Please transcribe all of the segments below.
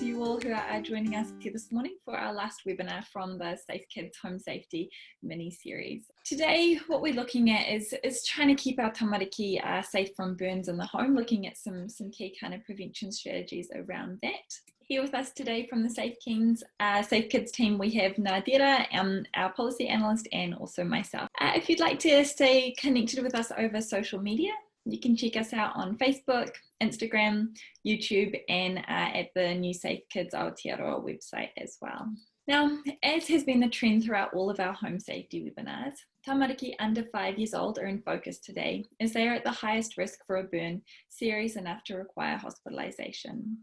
to you all who are joining us here this morning for our last webinar from the Safe Kids Home Safety mini-series. Today, what we're looking at is trying to keep our tamariki safe from burns in the home, looking at some key kind of prevention strategies around that. Here with us today from the Safe Kids team, we have Nadira, our policy analyst, and also myself. If you'd like to stay connected with us over social media, you can check us out on Facebook, Instagram, YouTube, and at the new Safe Kids Aotearoa website as well. Now, as has been the trend throughout all of our home safety webinars, tamariki under 5 years old are in focus today as they are at the highest risk for a burn serious enough to require hospitalisation.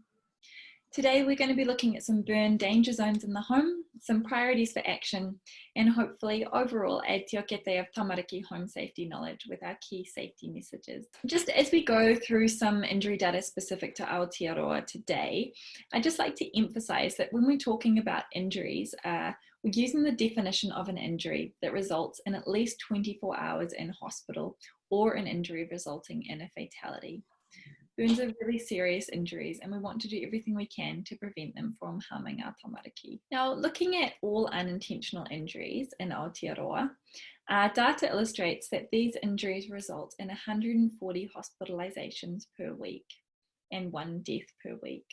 Today, we're going to be looking at some burn danger zones in the home, some priorities for action, and hopefully overall add te o kete of tamariki home safety knowledge with our key safety messages. Just as we go through some injury data specific to Aotearoa today, I'd just like to emphasise that when we're talking about injuries, we're using the definition of an injury that results in at least 24 hours in hospital or an injury resulting in a fatality. Burns are really serious injuries and we want to do everything we can to prevent them from harming our tamariki. Now, looking at all unintentional injuries in Aotearoa, data illustrates that these injuries result in 140 hospitalisations per week and 1 death per week.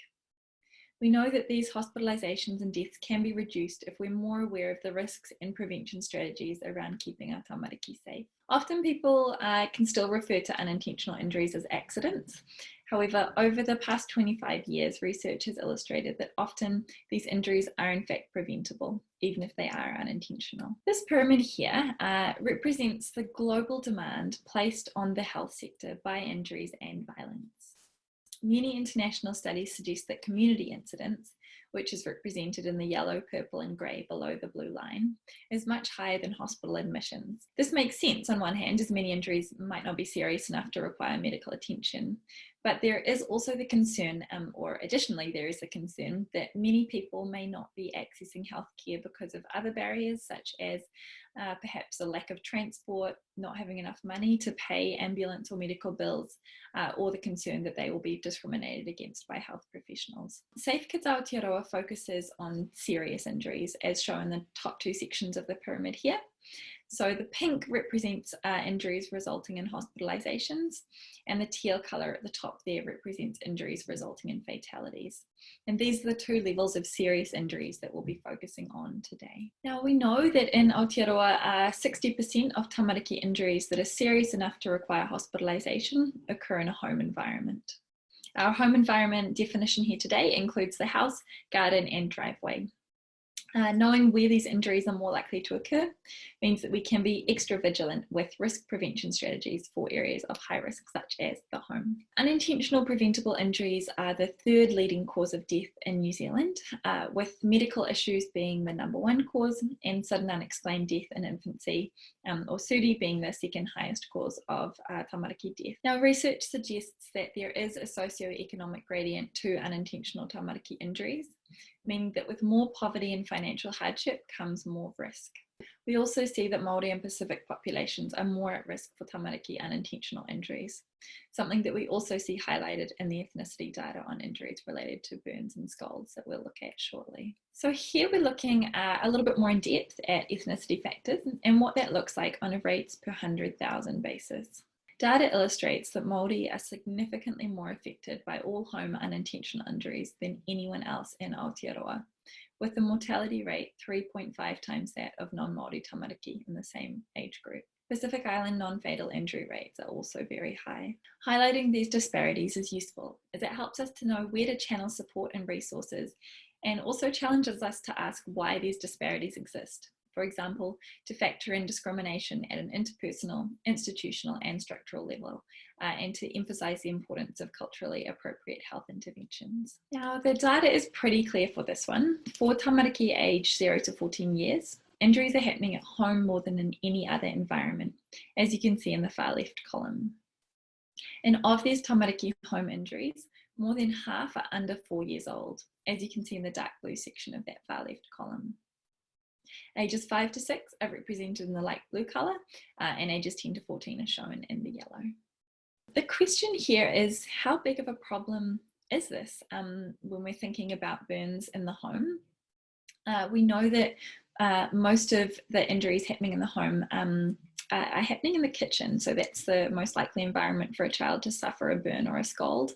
We know that these hospitalisations and deaths can be reduced if we're more aware of the risks and prevention strategies around keeping our tamariki safe. Often people can still refer to unintentional injuries as accidents. However, over the past 25 years, research has illustrated that often these injuries are in fact preventable, even if they are unintentional. This pyramid here represents the global demand placed on the health sector by injuries and violence. Many international studies suggest that community incidents, which is represented in the yellow, purple and grey below the blue line, is much higher than hospital admissions. This makes sense on one hand, as many injuries might not be serious enough to require medical attention, but there is also the concern, or additionally there is the concern, that many people may not be accessing healthcare because of other barriers such as perhaps a lack of transport, not having enough money to pay ambulance or medical bills, or the concern that they will be discriminated against by health professionals. Safe Kids Aotearoa focuses on serious injuries as shown in the top 2 sections of the pyramid here. So the pink represents injuries resulting in hospitalisations, and the teal colour at the top there represents injuries resulting in fatalities. And these are the 2 levels of serious injuries that we'll be focusing on today. Now we know that in Aotearoa, 60% of tamariki injuries that are serious enough to require hospitalisation occur in a home environment. Our home environment definition here today includes the house, garden and driveway. Knowing where these injuries are more likely to occur means that we can be extra vigilant with risk prevention strategies for areas of high risk such as the home. Unintentional preventable injuries are the 3rd leading cause of death in New Zealand, with medical issues being the #1 cause and sudden unexplained death in infancy, or SUDI being the 2nd highest cause of tamariki death. Now research suggests that there is a socioeconomic gradient to unintentional tamariki injuries, meaning that with more poverty and financial hardship comes more risk. We also see that Māori and Pacific populations are more at risk for tamariki unintentional injuries, something that we also see highlighted in the ethnicity data on injuries related to burns and scalds that we'll look at shortly. So here we're looking a little bit more in depth at ethnicity factors and what that looks like on a rates per 100,000 basis. Data illustrates that Māori are significantly more affected by all home unintentional injuries than anyone else in Aotearoa, with the mortality rate 3.5 times that of non-Māori tamariki in the same age group. Pacific Island non-fatal injury rates are also very high. Highlighting these disparities is useful as it helps us to know where to channel support and resources, and also challenges us to ask why these disparities exist. For example, to factor in discrimination at an interpersonal, institutional and structural level, and to emphasise the importance of culturally appropriate health interventions. Now, the data is pretty clear for this one. For tamariki aged 0 to 14 years, injuries are happening at home more than in any other environment, as you can see in the far left column. And of these tamariki home injuries, more than half are under 4 years old, as you can see in the dark blue section of that far left column. Ages 5 to 6 are represented in the light blue colour, and ages 10 to 14 are shown in the yellow. The question here is, how big of a problem is this? When we're thinking about burns in the home, we know that most of the injuries happening in the home are happening in the kitchen. So that's the most likely environment for a child to suffer a burn or a scald.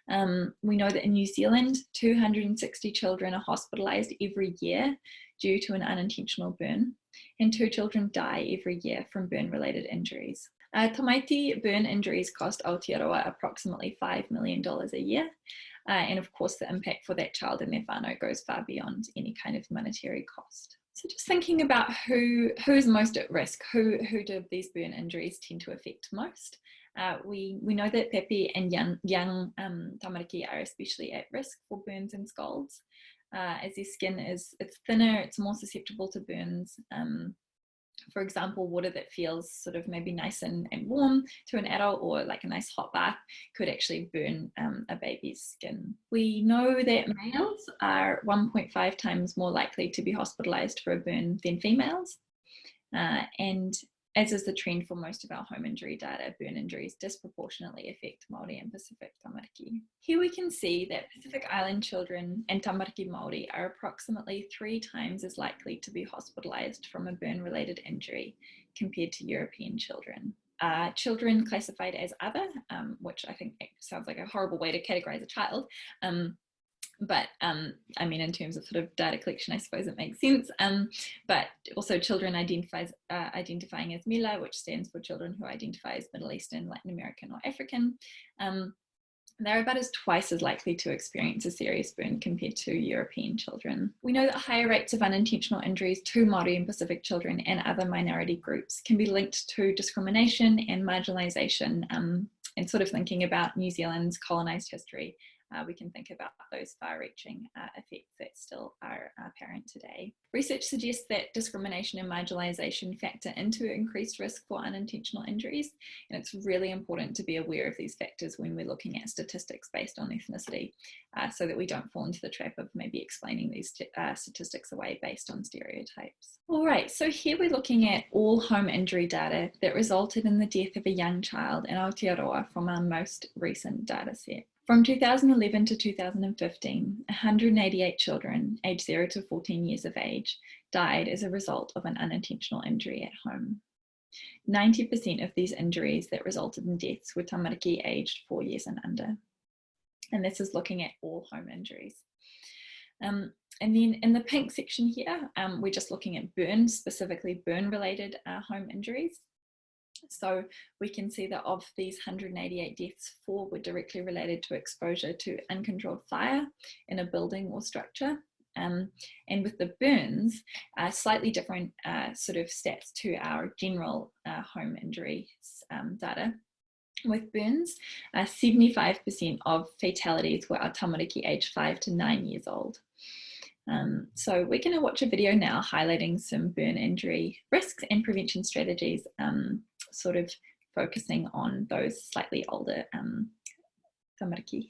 We know that in New Zealand, 260 children are hospitalised every year due to an unintentional burn, and 2 children die every year from burn-related injuries. Tamaiti burn injuries cost Aotearoa approximately $5 million a year. And of course, the impact for that child and their whānau goes far beyond any kind of monetary cost. So just thinking about who's most at risk, who do these burn injuries tend to affect most? We know that pepe and young tamariki are especially at risk for burns and scalds, as their skin it's thinner, it's more susceptible to burns. For example, water that feels sort of maybe nice and warm to an adult, or like a nice hot bath, could actually burn a baby's skin. We know that males are 1.5 times more likely to be hospitalized for a burn than females. And as is the trend for most of our home injury data, burn injuries disproportionately affect Māori and Pacific tamariki. Here we can see that Pacific Island children and tamariki Māori are approximately 3 times as likely to be hospitalised from a burn-related injury compared to European children. Children classified as other, which I think sounds like a horrible way to categorise a child, but I mean, in terms of sort of data collection, I suppose it makes sense. But also children identifying as Mila, which stands for children who identify as Middle Eastern, Latin American, or African. They're about twice as likely to experience a serious burn compared to European children. We know that higher rates of unintentional injuries to Māori and Pacific children and other minority groups can be linked to discrimination and marginalisation. And sort of thinking about New Zealand's colonised history, we can think about those far-reaching effects that still are apparent today. Research suggests that discrimination and marginalisation factor into increased risk for unintentional injuries, and it's really important to be aware of these factors when we're looking at statistics based on ethnicity, so that we don't fall into the trap of maybe explaining these statistics away based on stereotypes. All right, so here we're looking at all home injury data that resulted in the death of a young child in Aotearoa from our most recent data set. From 2011 to 2015, 188 children aged 0 to 14 years of age died as a result of an unintentional injury at home. 90% of these injuries that resulted in deaths were tamariki aged 4 years and under. And this is looking at all home injuries. And then in the pink section here, we're just looking at burns, specifically burn-related home injuries. So we can see that of these 188 deaths, 4 were directly related to exposure to uncontrolled fire in a building or structure. And with the burns, slightly different sort of stats to our general home injury data. With burns, 75% of fatalities were our tamariki aged 5 to 9 years old. So we're going to watch a video now highlighting some burn injury risks and prevention strategies, sort of focusing on those slightly older tamariki.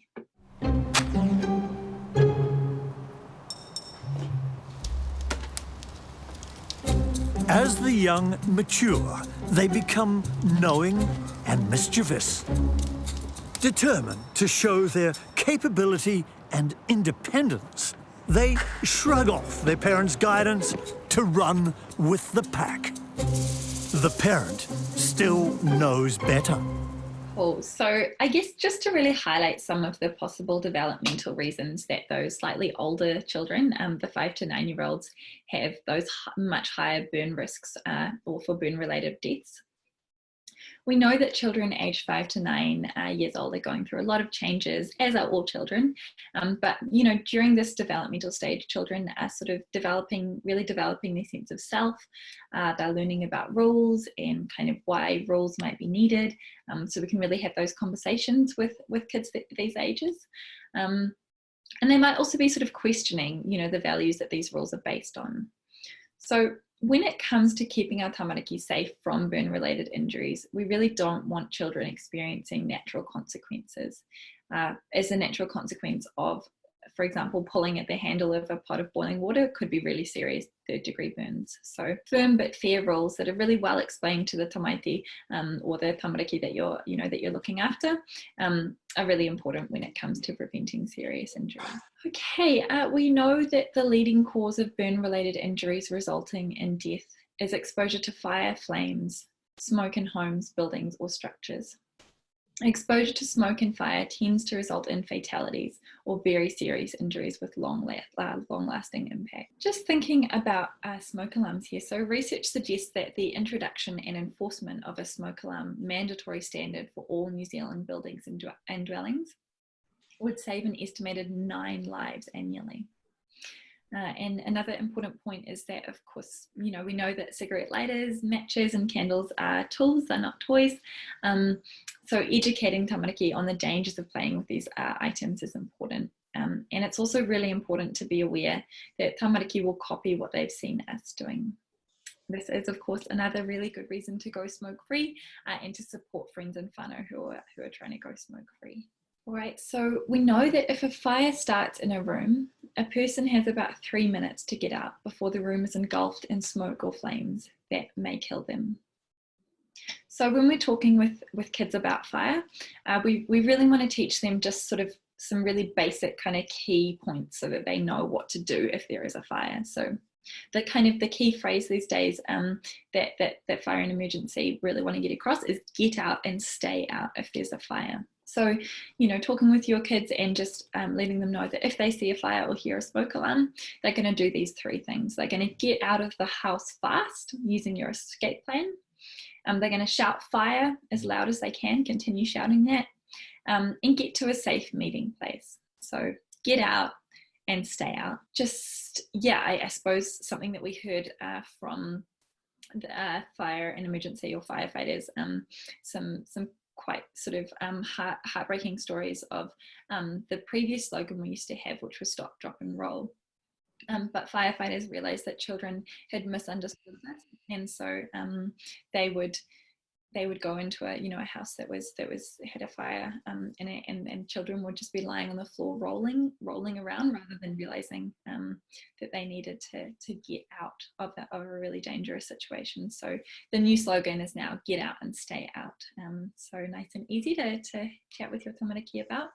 As the young mature, they become knowing and mischievous, determined to show their capability and independence. They shrug off their parents' guidance to run with the pack. The parent still knows better. Cool. So I guess just to really highlight some of the possible developmental reasons that those slightly older children, the 5 to 9 year olds, have those much higher burn risks or for burn related deaths. We know that children aged 5 to 9 years old are going through a lot of changes, as are all children. But, you know, during this developmental stage, children are sort of really developing their sense of self. They're learning about rules and kind of why rules might be needed. So we can really have those conversations with kids at these ages. And they might also be sort of questioning, you know, the values that these rules are based on. So when it comes to keeping our tamariki safe from burn-related injuries, we really don't want children experiencing natural consequences as a natural consequence of for example, pulling at the handle of a pot of boiling water could be really serious third-degree burns. So firm but fair rules that are really well explained to the tamaiti or the tamariki that you're looking after are really important when it comes to preventing serious injuries. Okay, we know that the leading cause of burn-related injuries resulting in death is exposure to fire, flames, smoke in homes, buildings, or structures. Exposure to smoke and fire tends to result in fatalities or very serious injuries with long-lasting impact. Just thinking about smoke alarms here. So research suggests that the introduction and enforcement of a smoke alarm mandatory standard for all New Zealand buildings and dwellings would save an estimated 9 lives annually. And another important point is that, of course, we know that cigarette lighters, matches, and candles are tools, they're not toys. So educating tamariki on the dangers of playing with these items is important. And it's also really important to be aware that tamariki will copy what they've seen us doing. This is, of course, another really good reason to go smoke-free and to support friends and whānau who are trying to go smoke-free. All right, so we know that if a fire starts in a room, a person has about 3 minutes to get out before the room is engulfed in smoke or flames that may kill them. So when we're talking with kids about fire, we really want to teach them just sort of some really basic kind of key points so that they know what to do if there is a fire. So the key phrase these days that fire and emergency really want to get across is get out and stay out if there's a fire. So, talking with your kids and just letting them know that if they see a fire or hear a smoke alarm, they're going to do these 3 things. They're going to get out of the house fast using your escape plan. They're going to shout fire as loud as they can, continue shouting that, and get to a safe meeting place. So get out and stay out. Just, I suppose something that we heard from the fire and emergency or firefighters, some quite sort of heartbreaking stories of the previous slogan we used to have, which was stop, drop and roll. But firefighters realized that children had misunderstood this, and so they would go into a house that had a fire, and children would just be lying on the floor rolling around rather than realizing that they needed to get out of a really dangerous situation. So the new slogan is now get out and stay out. So nice and easy to chat with your tamariki about.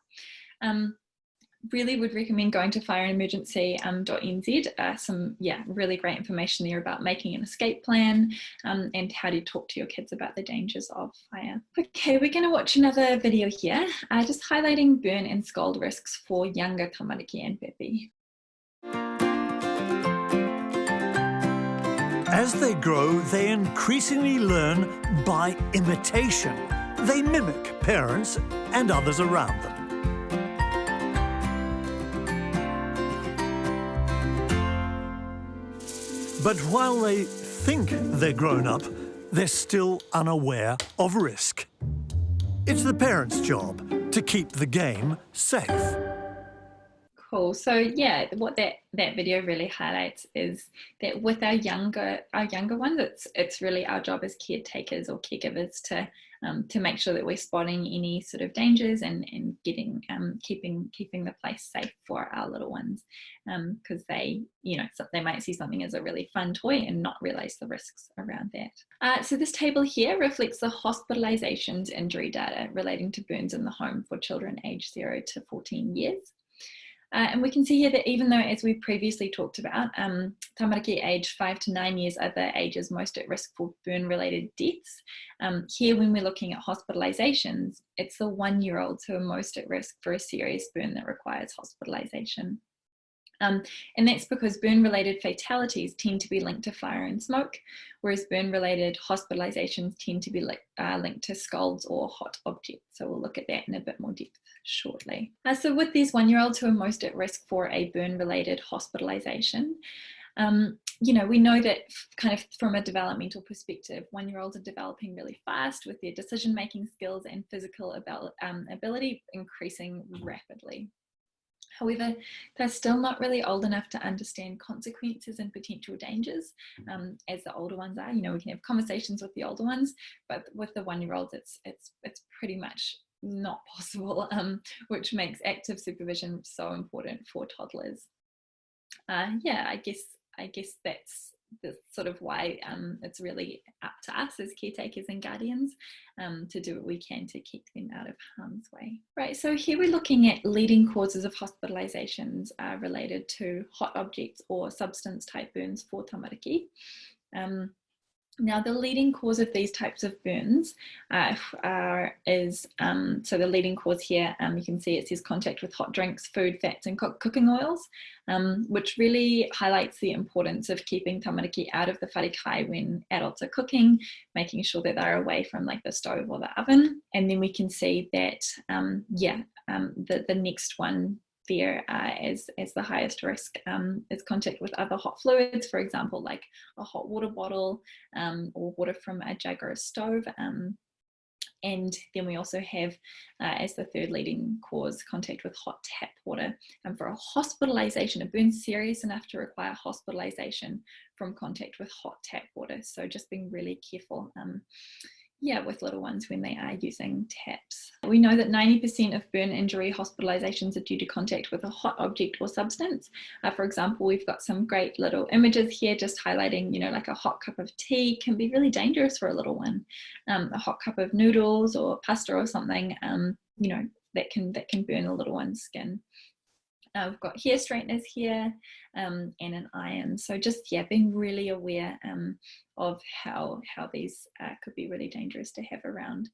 Really would recommend going to fireandemergency.nz. Some really great information there about making an escape plan and how to talk to your kids about the dangers of fire. Okay, we're going to watch another video here, just highlighting burn and scald risks for younger tamariki and pepe. As they grow, they increasingly learn by imitation. They mimic parents and others around them. But while they think they're grown up, they're still unaware of risk. It's the parents' job to keep the game safe. Cool. So what that video really highlights is that with our younger ones, it's really our job as caretakers or caregivers to make sure that we're spotting any sort of dangers and keeping the place safe for our little ones, because they might see something as a really fun toy and not realize the risks around that. So this table here reflects the hospitalizations injury data relating to burns in the home for children aged 0 to 14 years. And we can see here that even though, as we previously talked about, tamariki aged 5 to 9 years are the ages most at risk for burn-related deaths, here when we're looking at hospitalizations, it's the 1-year-olds who are most at risk for a serious burn that requires hospitalization. And that's because burn-related fatalities tend to be linked to fire and smoke, whereas burn-related hospitalizations tend to be linked to scalds or hot objects. So we'll look at that in a bit more depth shortly. So with these 1-year-olds who are most at risk for a burn-related hospitalization, we know that kind of from a developmental perspective, 1-year-olds are developing really fast with their decision-making skills and physical ability increasing rapidly. However, they're still not really old enough to understand consequences and potential dangers as the older ones are. We can have conversations with the older ones, but with the 1-year-olds, it's pretty much not possible, which makes active supervision so important for toddlers. Yeah, I guess that's sort of why it's really up to us as caretakers and guardians to do what we can to keep them out of harm's way. Right, so here we're looking at leading causes of hospitalizations related to hot objects or substance type burns for tamariki. Now, the leading cause of these types of burns is, so the leading cause here, you can see it says contact with hot drinks, food, fats, and cooking oils, which really highlights the importance of keeping tamariki out of the wharekai when adults are cooking, making sure that they're away from like the stove or the oven. And then we can see that, the next one there as the highest risk is contact with other hot fluids, for example, like a hot water bottle or water from a jug or a stove. And then we also have, as the third leading cause, contact with hot tap water. And for a hospitalization, a burn serious enough to require hospitalization from contact with hot tap water. So just being really careful with little ones when they are using taps. We know that 90% of burn injury hospitalizations are due to contact with a hot object or substance. For example, we've got some great little images here just highlighting, like a hot cup of tea can be really dangerous for a little one. A hot cup of noodles or pasta or something, that can burn a little one's skin. We've got hair straighteners here and an iron. So just, being really aware of how these could be really dangerous to have around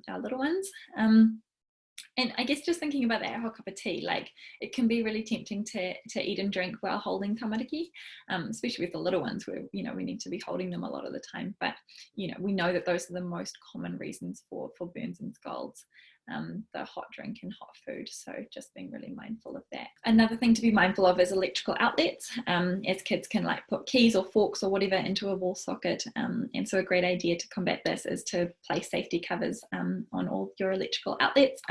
our little ones. And I guess just thinking about that hot cup of tea, like it can be really tempting to eat and drink while holding tamariki, especially with the little ones where, we need to be holding them a lot of the time. But, we know that those are the most common reasons for burns and scalds. The hot drink and hot food, so just being really mindful of that. Another thing to be mindful of is electrical outlets, as kids can like put keys or forks or whatever into a wall socket, and so a great idea to combat this is to place safety covers on all your electrical outlets,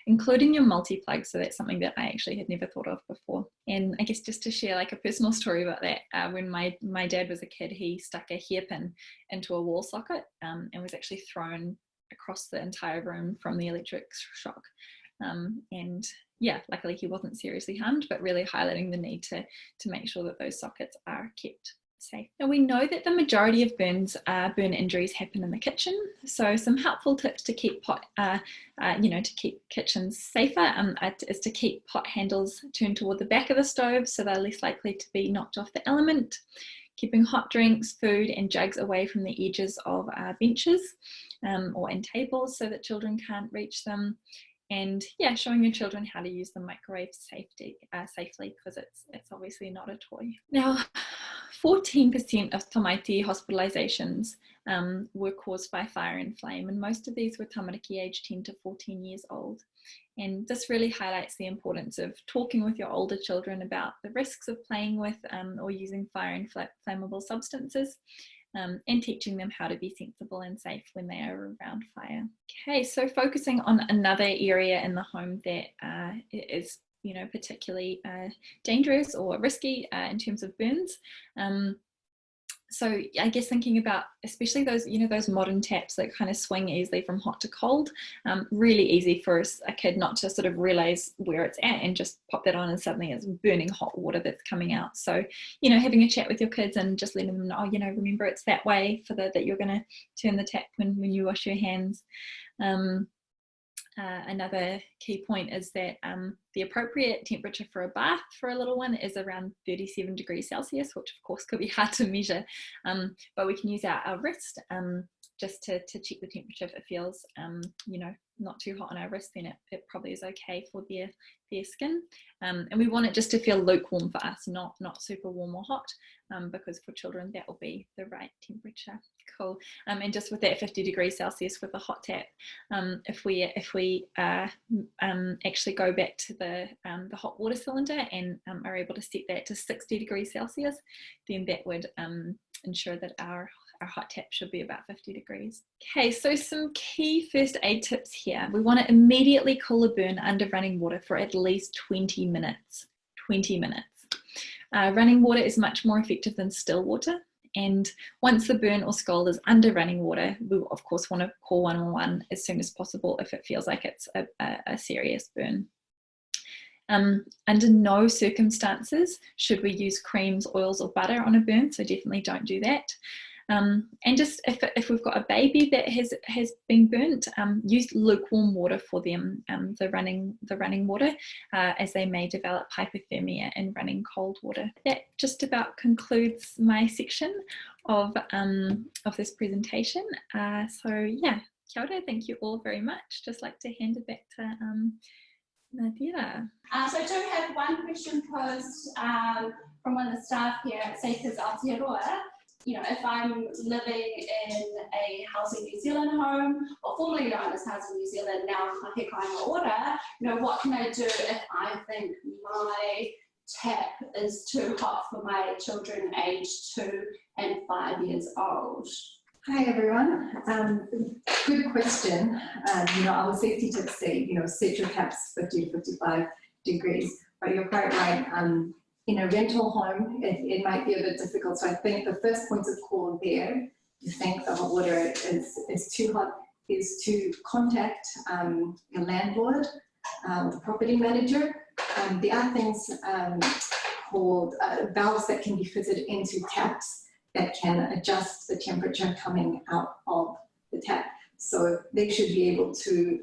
including your multi-plug. So that's something that I actually had never thought of before. And I guess just to share like a personal story about that, when my dad was a kid, he stuck a hairpin into a wall socket and was actually thrown across the entire room from the electric shock. And luckily he wasn't seriously harmed, but really highlighting the need to make sure that those sockets are kept safe. Now we know that the majority of burn injuries happen in the kitchen. So some helpful tips to keep to keep kitchens safer is to keep pot handles turned toward the back of the stove so they're less likely to be knocked off the element. Keeping hot drinks, food and jugs away from the edges of benches or in tables so that children can't reach them. And showing your children how to use the microwave safely because it's obviously not a toy. Now, 14% of tamariki hospitalizations were caused by fire and flame, and most of these were tamariki aged 10 to 14 years old. And this really highlights the importance of talking with your older children about the risks of playing with or using fire and flammable substances, and teaching them how to be sensible and safe when they are around fire. Okay, so focusing on another area in the home that is particularly dangerous or risky in terms of burns. So I guess thinking about especially those, those modern taps that kind of swing easily from hot to cold, really easy for a kid not to sort of realize where it's at and just pop that on and suddenly it's burning hot water that's coming out. So, having a chat with your kids and just letting them know, remember it's that way that you're going to turn the tap when you wash your hands. Another key point is that the appropriate temperature for a bath for a little one is around 37 degrees Celsius, which of course could be hard to measure, but we can use our wrist just to check the temperature. If it feels not too hot on our wrist, then it probably is okay for their skin, and we want it just to feel lukewarm for us, not super warm or hot, because for children that will be the right temperature. Cool. And just with that 50 degrees Celsius with a hot tap, if we actually go back to the hot water cylinder and are able to set that to 60 degrees Celsius, then that would ensure that our hot tap should be about 50 degrees. Okay, so some key first aid tips here. We want to immediately cool a burn under running water for at least 20 minutes. 20 minutes. Running water is much more effective than still water, And once the burn or scald is under running water, we will of course want to call 111 as soon as possible if it feels like it's a serious burn. Under no circumstances should we use creams, oils or butter on a burn, so definitely don't do that. And just if we've got a baby that has been burnt, use lukewarm water for them, the running water, as they may develop hypothermia in running cold water. That just about concludes my section of this presentation. So yeah, kia ora, thank you all very much. Just like to hand it back to Nadia. So I do have one question posed from one of the staff here at Safe Kids Aotearoa. You know, if I'm living in a Housing New Zealand home, or formerly known as Housing New Zealand, now Kaikainga Order, you know, what can I do if I think my tap is too hot for my children aged 2 and 5 years old? Hi everyone, good question. You know, our safety tips say, you know, set your taps 50 to 55 degrees, but you're quite right. In a rental home, it might be a bit difficult. So I think the first point of call there, you think the hot water is too hot, is to contact your landlord, the property manager. There are things called valves that can be fitted into taps that can adjust the temperature coming out of the tap. So they should be able to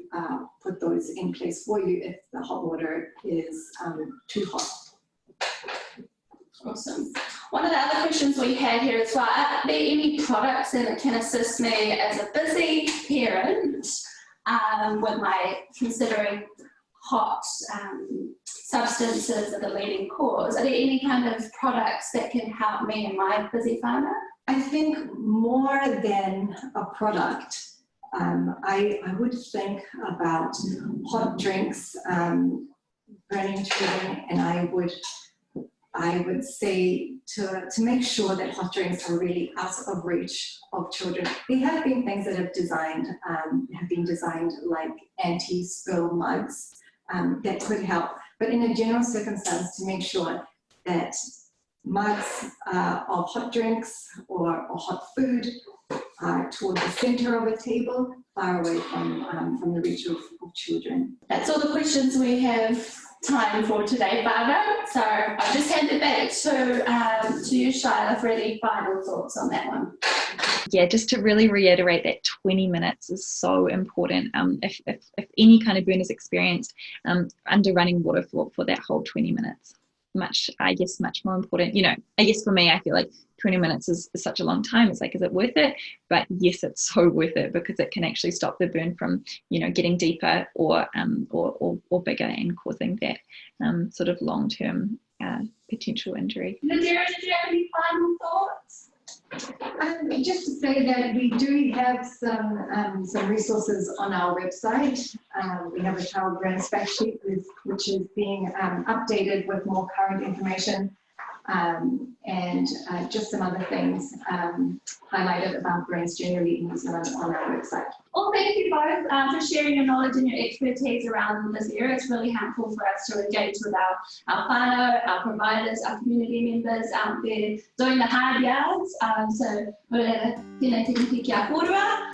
put those in place for you if the hot water is too hot. Awesome. One of the other questions we had here as well, are there any products that can assist me as a busy parent with my considering hot substances are the leading cause? Are there any kind of products that can help me in my busy whānau? I think more than a product, I would think about hot drinks, burning children, and I would say to make sure that hot drinks are really out of reach of children. There have been things that have been designed like anti-spill mugs that could help. But in a general circumstance, to make sure that mugs of hot drinks or hot food are toward the center of a table, far away from the reach of children. That's all the questions we have time for today, Barbara. So I'll just hand it back to you, Shyla, for any final thoughts on that one. Yeah, just to really reiterate that 20 minutes is so important. If any kind of burn is experienced, under running water for that whole 20 minutes. Much more important. You know, I guess for me, I feel like 20 minutes is such a long time. It's like, is it worth it? But yes, it's so worth it because it can actually stop the burn from, you know, getting deeper or bigger and causing that sort of long-term potential injury. Nadira, did you have any final thoughts? Just to say that we do have some resources on our website. We have a child burn fact sheet which is being updated with more current information and just some other things highlighted about burns generally in New Zealand on our website. Well, thank you both for sharing your knowledge and your expertise around this area. It's really helpful for us to engage with our whānau, our providers, our community members out there doing the hard yards. So, tēnei te kia kōrua.